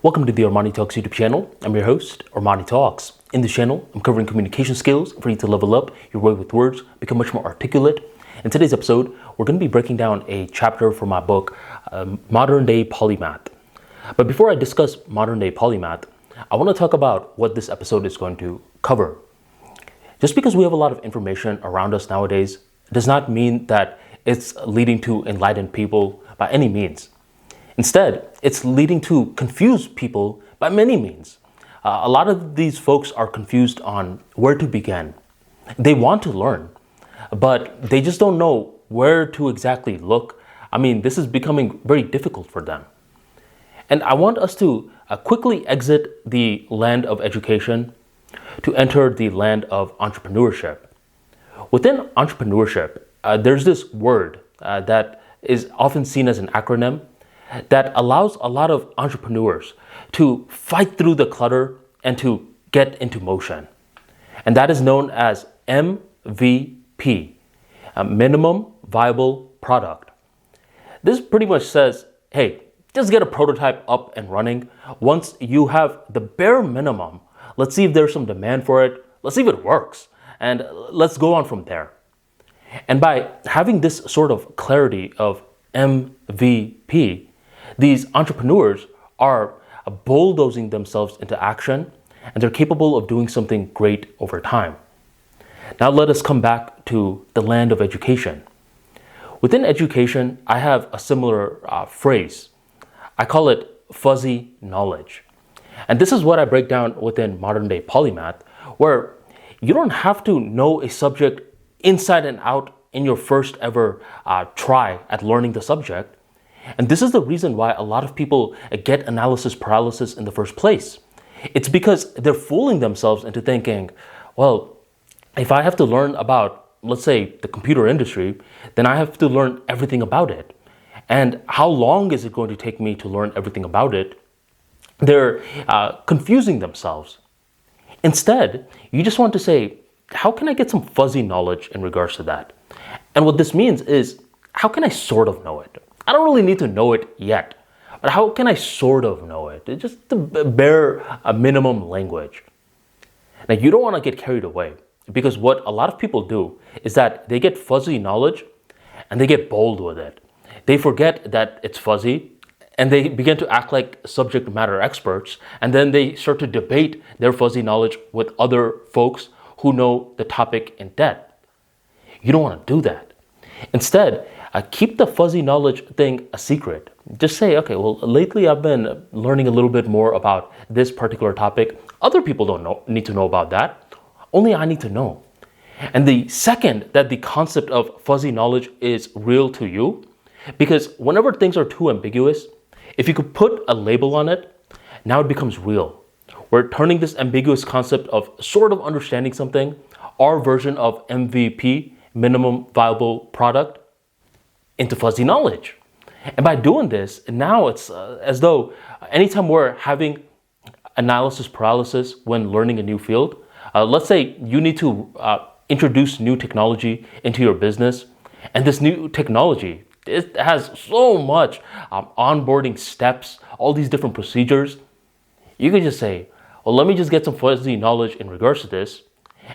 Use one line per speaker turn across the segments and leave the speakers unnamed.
Welcome to the ArmaniTalks YouTube channel. I'm your host, ArmaniTalks. In this channel, I'm covering communication skills for you to level up your way with words, become much more articulate. In today's episode, we're going to be breaking down a chapter from my book, Modern Day Polymath. But before I discuss Modern Day Polymath, I want to talk about what this episode is going to cover. Just because we have a lot of information around us nowadays does not mean that it's leading to enlightened people by any means. Instead, it's leading to confused people by many means. A lot of these folks are confused on where to begin. They want to learn, but they just don't know where to exactly look. I mean, this is becoming very difficult for them. And I want us to quickly exit the land of education to enter the land of entrepreneurship. Within entrepreneurship, there's this word that is often seen as an acronym that allows a lot of entrepreneurs to fight through the clutter and to get into motion. And that is known as MVP, Minimum Viable Product. This pretty much says, hey, just get a prototype up and running. Once you have the bare minimum, let's see if there's some demand for it. Let's see if it works. And let's go on from there. And by having this sort of clarity of MVP, these entrepreneurs are bulldozing themselves into action, and they're capable of doing something great over time. Now let us come back to the land of education. Within education, I have a similar phrase. I call it fuzzy knowledge. And this is what I break down within Modern Day Polymath, where you don't have to know a subject inside and out in your first ever try at learning the subject. And this is the reason why a lot of people get analysis paralysis in the first place. It's because they're fooling themselves into thinking, well, if I have to learn about, let's say, the computer industry, then I have to learn everything about it. And how long is it going to take me to learn everything about it? They're confusing themselves. Instead, you just want to say, how can I get some fuzzy knowledge in regards to that? And what this means is, how can I sort of know it? I don't really need to know it yet, but how can I sort of know it? It's just the bare minimum language. Now, you don't want to get carried away, because what a lot of people do is that they get fuzzy knowledge and they get bold with it. They forget that it's fuzzy and they begin to act like subject matter experts, and then they start to debate their fuzzy knowledge with other folks who know the topic in depth. You don't want to do that. Instead, keep the fuzzy knowledge thing a secret. Just say, okay, well, lately I've been learning a little bit more about this particular topic. Other people don't need to know about that. Only I need to know. And the second that the concept of fuzzy knowledge is real to you, because whenever things are too ambiguous, if you could put a label on it, now it becomes real. We're turning this ambiguous concept of sort of understanding something, our version of MVP, Minimum Viable Product, into fuzzy knowledge. And by doing this, now it's as though anytime we're having analysis paralysis when learning a new field, let's say you need to introduce new technology into your business, and this new technology, it has so much onboarding steps, all these different procedures. You could just say, well, let me just get some fuzzy knowledge in regards to this,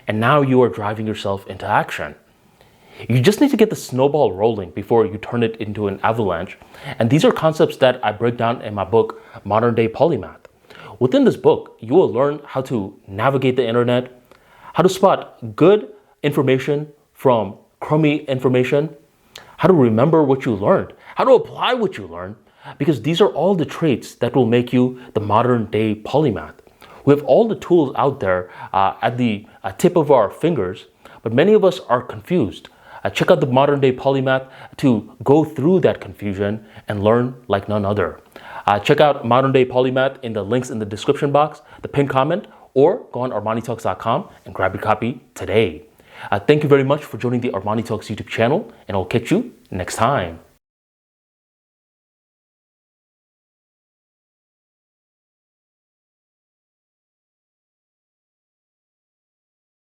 and now you are driving yourself into action. You just need to get the snowball rolling before you turn it into an avalanche. And these are concepts that I break down in my book, Modern Day Polymath. Within this book, you will learn how to navigate the internet, how to spot good information from crummy information, how to remember what you learned, how to apply what you learned, because these are all the traits that will make you the modern day polymath. We have all the tools out there at the tip of our fingers, but many of us are confused. Check out the Modern Day Polymath to go through that confusion and learn like none other. Check out Modern Day Polymath in the links in the description box, the pinned comment, or go on ArmaniTalks.com and grab your copy today. Thank you very much for joining the ArmaniTalks YouTube channel, and I'll catch you next time.